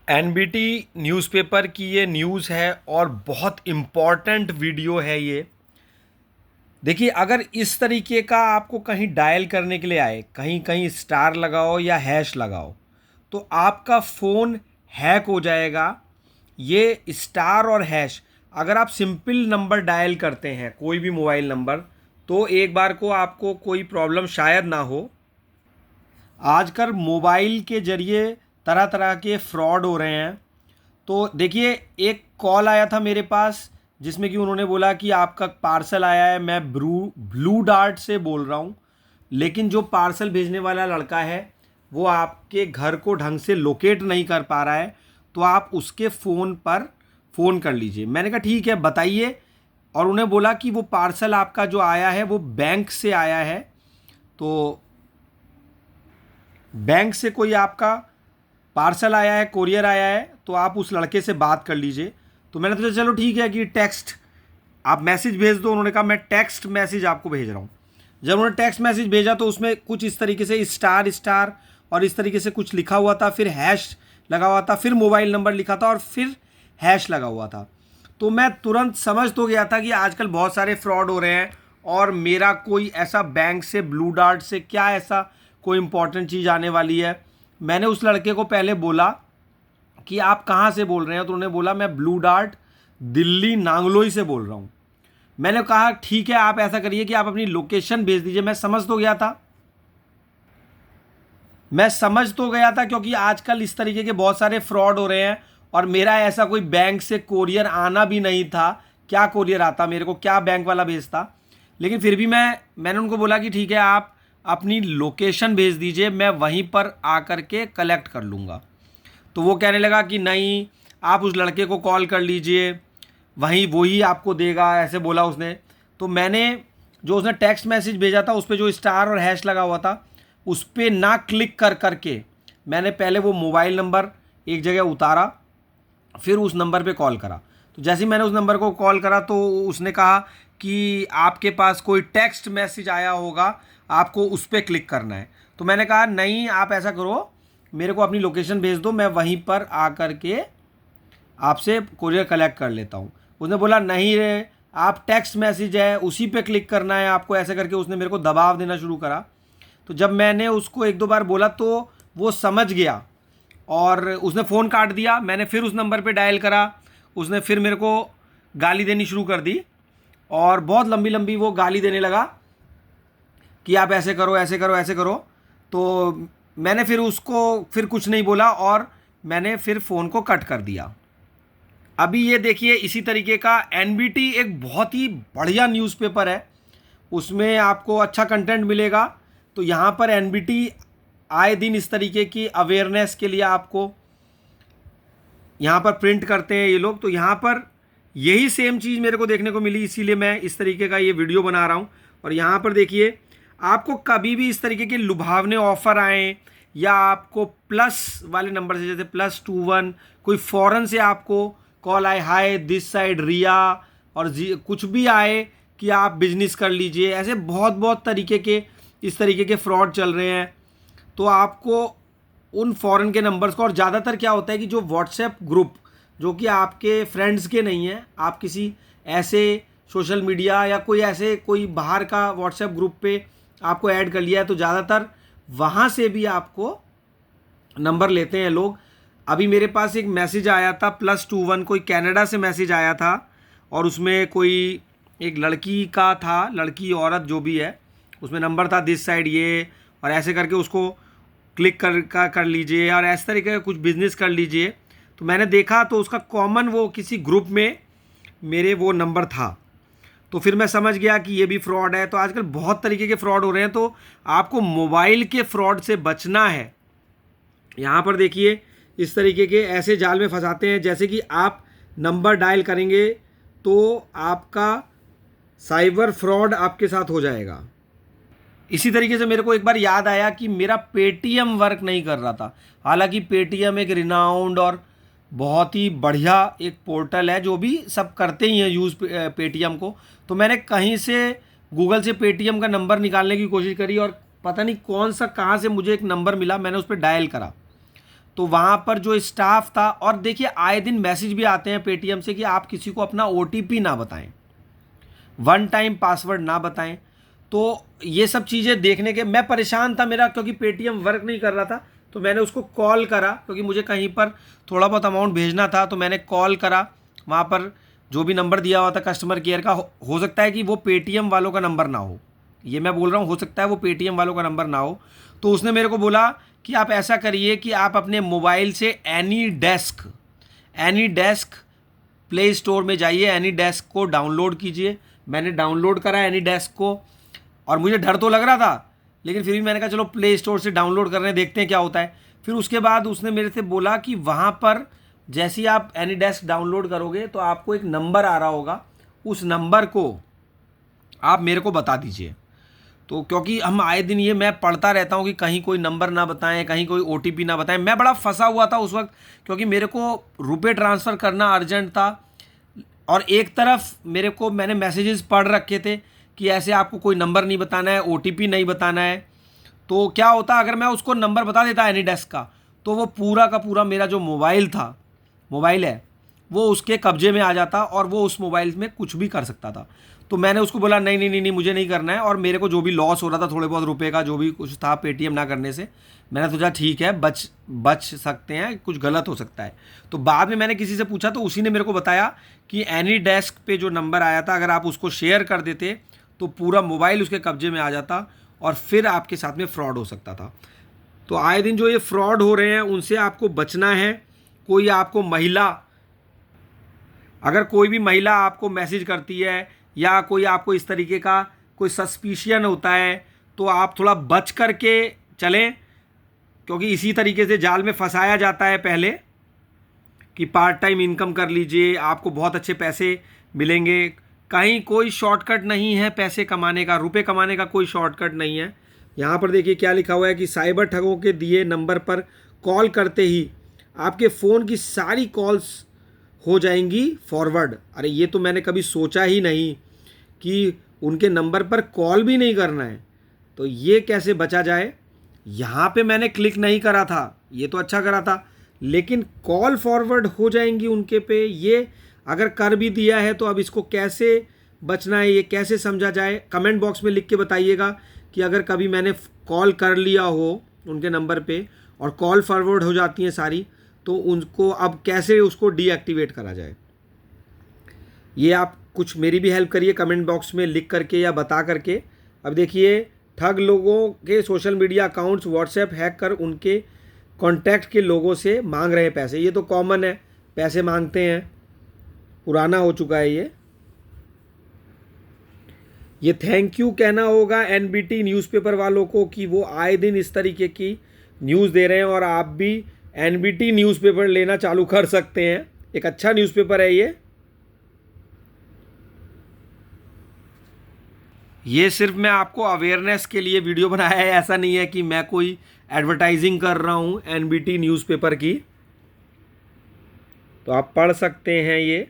NBT newspaper की ये news है और बहुत इम्पॉर्टेंट वीडियो है ये। देखिए, अगर इस तरीके का आपको कहीं डायल करने के लिए आए, कहीं कहीं स्टार लगाओ या हैश लगाओ, तो आपका फ़ोन हैक हो जाएगा। ये स्टार और हैश अगर आप सिंपल नंबर डायल करते हैं, कोई भी मोबाइल नंबर, तो एक बार को आपको कोई प्रॉब्लम शायद ना हो। आजकल मोबाइल के ज़रिए तरह तरह के फ्रॉड हो रहे हैं। तो देखिए, एक कॉल आया था मेरे पास जिसमें कि उन्होंने बोला कि आपका पार्सल आया है, मैं ब्लू डार्ट से बोल रहा हूँ, लेकिन जो पार्सल भेजने वाला लड़का है वो आपके घर को ढंग से लोकेट नहीं कर पा रहा है, तो आप उसके फ़ोन पर फ़ोन कर लीजिए। मैंने कहा ठीक है, बताइए। और उन्हें बोला कि वो पार्सल आपका जो आया है वो बैंक से आया है, तो बैंक से कोई आपका पार्सल आया है, कोरियर आया है, तो आप उस लड़के से बात कर लीजिए। तो मैंने तो चलो ठीक है कि टेक्स्ट आप मैसेज भेज दो। उन्होंने कहा मैं टेक्स्ट मैसेज आपको भेज रहा हूँ। जब उन्होंने टेक्स्ट मैसेज भेजा तो उसमें कुछ इस तरीके से स्टार स्टार और इस तरीके से कुछ लिखा हुआ था, फिर हैश लगा हुआ था, फिर मोबाइल नंबर लिखा था और फिर हैश लगा हुआ था। तो मैं तुरंत समझ तो गया था कि आजकल बहुत सारे फ्रॉड हो रहे हैं और मेरा कोई ऐसा बैंक से, ब्लू डार्ट से क्या ऐसा कोई इंपॉर्टेंट चीज़ आने वाली है। मैंने उस लड़के को पहले बोला कि आप कहाँ से बोल रहे हैं, तो उन्होंने बोला मैं ब्लू डार्ट दिल्ली नांगलोई से बोल रहा हूँ। मैंने कहा ठीक है, आप ऐसा करिए कि आप अपनी लोकेशन भेज दीजिए। मैं समझ तो गया था क्योंकि आजकल इस तरीके के बहुत सारे फ्रॉड हो रहे हैं और मेरा ऐसा कोई बैंक से कोरियर आना भी नहीं था। क्या कोरियर आता मेरे को, क्या बैंक वाला भेजता। लेकिन फिर भी मैंने उनको बोला कि ठीक है, आप अपनी लोकेशन भेज दीजिए, मैं वहीं पर आकर के कलेक्ट कर लूँगा। तो वो कहने लगा कि नहीं, आप उस लड़के को कॉल कर लीजिए, वही आपको देगा, ऐसे बोला उसने। तो मैंने जो उसने टेक्स्ट मैसेज भेजा था उस पर जो स्टार और हैश लगा हुआ था उस पर ना क्लिक कर करके मैंने पहले वो मोबाइल नंबर एक जगह उतारा, फिर उस नंबर पे कॉल करा। तो जैसे ही मैंने उस नंबर को कॉल करा तो उसने कहा कि आपके पास कोई टेक्स्ट मैसेज आया होगा, आपको उस पर क्लिक करना है। तो मैंने कहा नहीं, आप ऐसा करो, मेरे को अपनी लोकेशन भेज दो, मैं वहीं पर आकर के आपसे कोरियर कलेक्ट कर लेता हूँ। उसने बोला नहीं रे, आप टेक्स्ट मैसेज है उसी पे क्लिक करना है आपको, ऐसे करके उसने मेरे को दबाव देना शुरू करा। तो जब मैंने उसको एक दो बार बोला तो वो समझ गया और उसने फ़ोन काट दिया। मैंने फिर उस नंबर पे डायल करा, उसने फिर मेरे को गाली देनी शुरू कर दी और बहुत लंबी लंबी वो गाली देने लगा कि आप ऐसे करो, ऐसे करो, ऐसे करो। तो मैंने फिर उसको फिर कुछ नहीं बोला और मैंने फिर फ़ोन को कट कर दिया। अभी ये देखिए, इसी तरीके का एनबीटी एक बहुत ही बढ़िया न्यूज़पेपर है, उसमें आपको अच्छा कंटेंट मिलेगा। तो यहाँ पर एनबीटी आए दिन इस तरीके की अवेयरनेस के लिए आपको यहाँ पर प्रिंट करते हैं ये लोग। तो यहाँ पर यही सेम चीज़ मेरे को देखने को मिली, इसीलिए मैं इस तरीके का ये वीडियो बना रहा हूँ। और यहाँ पर देखिए, आपको कभी भी इस तरीके के लुभावने ऑफ़र आए या आपको प्लस वाले नंबर से, जैसे +21 कोई फ़ॉरेन से आपको कॉल आए, हाय दिस साइड रिया और जी कुछ भी आए कि आप बिजनेस कर लीजिए, ऐसे बहुत बहुत तरीके के इस तरीके के फ्रॉड चल रहे हैं। तो आपको उन फ़ॉरेन के नंबर्स को, और ज़्यादातर क्या होता है कि जो व्हाट्सएप ग्रुप जो कि आपके फ्रेंड्स के नहीं हैं, आप किसी ऐसे सोशल मीडिया या कोई बाहर का व्हाट्सएप ग्रुप पे आपको ऐड कर लिया है, तो ज़्यादातर वहाँ से भी आपको नंबर लेते हैं लोग। अभी मेरे पास एक मैसेज आया था +21, कोई कनाडा से मैसेज आया था और उसमें कोई एक लड़की का था, लड़की औरत जो भी है, उसमें नंबर था दिस साइड ये, और ऐसे करके उसको क्लिक कर लीजिए और ऐसे तरीके का कुछ बिजनेस कर लीजिए। तो मैंने देखा तो उसका कॉमन वो किसी ग्रुप में मेरे वो नंबर था, तो फिर मैं समझ गया कि ये भी फ्रॉड है। तो आजकल बहुत तरीके के फ्रॉड हो रहे हैं, तो आपको मोबाइल के फ्रॉड से बचना है। यहाँ पर देखिए, इस तरीके के ऐसे जाल में फंसाते हैं, जैसे कि आप नंबर डायल करेंगे तो आपका साइबर फ्रॉड आपके साथ हो जाएगा। इसी तरीके से मेरे को एक बार याद आया कि मेरा पेटीएम वर्क नहीं कर रहा था। हालांकि पेटीएम एक रिनाउंड और बहुत ही बढ़िया एक पोर्टल है, जो भी सब करते ही हैं यूज़ पेटीएम को। तो मैंने कहीं से गूगल से पेटीएम का नंबर निकालने की कोशिश करी और पता नहीं कौन सा कहाँ से मुझे एक नंबर मिला, मैंने उस पर डायल करा। तो वहाँ पर जो स्टाफ था, और देखिए आए दिन मैसेज भी आते हैं पेटीएम से कि आप किसी को अपना ओटीपी ना बताएं, वन टाइम पासवर्ड ना बताएं। तो ये सब चीज़ें देखने के मैं परेशान था मेरा, क्योंकि पेटीएम वर्क नहीं कर रहा था। तो मैंने उसको कॉल करा, क्योंकि मुझे कहीं पर थोड़ा बहुत अमाउंट भेजना था। तो मैंने कॉल करा, वहाँ पर जो भी नंबर दिया हुआ था कस्टमर केयर का, हो सकता है कि वो पेटीएम वालों का नंबर ना हो, ये मैं बोल रहा हूँ, हो सकता है वो पेटीएम वालों का नंबर ना हो। तो उसने मेरे को बोला कि आप ऐसा करिए कि आप अपने मोबाइल से एनी डेस्क प्ले स्टोर में जाइए, एनी डेस्क को डाउनलोड कीजिए। मैंने डाउनलोड करा एनी डेस्क को, और मुझे डर तो लग रहा था, लेकिन फिर भी मैंने कहा चलो प्ले स्टोर से डाउनलोड करने देखते हैं क्या होता है। फिर उसके बाद उसने मेरे से बोला कि वहाँ पर जैसे ही आप एनी डेस्क डाउनलोड करोगे तो आपको एक नंबर आ रहा होगा, उस नंबर को आप मेरे को बता दीजिए। तो क्योंकि हम आए दिन ये मैं पढ़ता रहता हूँ कि कहीं कोई नंबर ना बताएं, कहीं कोई ओटीपी ना बताएं। मैं बड़ा फंसा हुआ था उस वक्त, क्योंकि मेरे को रुपए ट्रांसफ़र करना अर्जेंट था, और एक तरफ मैंने मैसेजेस पढ़ रखे थे कि ऐसे आपको कोई नंबर नहीं बताना है, ओटीपी नहीं बताना है। तो क्या होता अगर मैं उसको नंबर बता देता एनी डेस्क का, तो वो पूरा का पूरा मेरा जो मोबाइल है वो उसके कब्जे में आ जाता, और वो उस मोबाइल में कुछ भी कर सकता था। तो मैंने उसको बोला नहीं नहीं नहीं नहीं, मुझे नहीं करना है। और मेरे को जो भी लॉस हो रहा था थोड़े बहुत रुपए का, जो भी कुछ था पेटीएम ना करने से, मैंने सोचा ठीक है, बच सकते हैं, कुछ गलत हो सकता है। तो बाद में मैंने किसी से पूछा, तो उसी ने मेरे को बताया कि एनी डेस्क पे जो नंबर आया था, अगर आप उसको शेयर कर देते तो पूरा मोबाइल उसके कब्जे में आ जाता, और फिर आपके साथ में फ्रॉड हो सकता था। तो आए दिन जो ये फ्रॉड हो रहे हैं उनसे आपको बचना है। कोई आपको अगर कोई भी महिला आपको मैसेज करती है, या कोई आपको इस तरीके का कोई सस्पिशियन होता है, तो आप थोड़ा बच करके चलें, क्योंकि इसी तरीके से जाल में फंसाया जाता है पहले कि पार्ट टाइम इनकम कर लीजिए, आपको बहुत अच्छे पैसे मिलेंगे। कहीं कोई शॉर्टकट नहीं है पैसे कमाने का, रुपए कमाने का कोई शॉर्टकट नहीं है। यहाँ पर देखिए क्या लिखा हुआ है कि साइबर ठगों के दिए नंबर पर कॉल करते ही आपके फ़ोन की सारी कॉल्स हो जाएंगी फॉरवर्ड। अरे ये तो मैंने कभी सोचा ही नहीं कि उनके नंबर पर कॉल भी नहीं करना है, तो ये कैसे बचा जाए। यहाँ पे मैंने क्लिक नहीं करा था, ये तो अच्छा करा था, लेकिन कॉल फॉरवर्ड हो जाएंगी उनके पे, ये अगर कर भी दिया है तो अब इसको कैसे बचना है, ये कैसे समझा जाए। कमेंट बॉक्स में लिख के बताइएगा कि अगर कभी मैंने कॉल कर लिया हो उनके नंबर पे और कॉल फॉरवर्ड हो जाती हैं सारी, तो उनको अब कैसे उसको डीएक्टिवेट करा जाए। ये आप कुछ मेरी भी हेल्प करिए कमेंट बॉक्स में लिख करके या बता करके। अब देखिए ठग लोगों के social media accounts WhatsApp hack कर उनके कॉन्टैक्ट के लोगों से मांग रहे हैं पैसे। ये तो कॉमन है, पैसे मांगते हैं, पुराना हो चुका है ये थैंक यू कहना होगा एनबीटी न्यूज़पेपर वालों को कि वो आए दिन इस तरीके की न्यूज़ दे रहे हैं, और आप भी एनबीटी न्यूज़पेपर लेना चालू कर सकते हैं। एक अच्छा न्यूज़पेपर है ये सिर्फ मैं आपको अवेयरनेस के लिए वीडियो बनाया है, ऐसा नहीं है कि मैं कोई एडवर्टाइजिंग कर रहा हूँ एनबीटी न्यूज़पेपर की। तो आप पढ़ सकते हैं ये।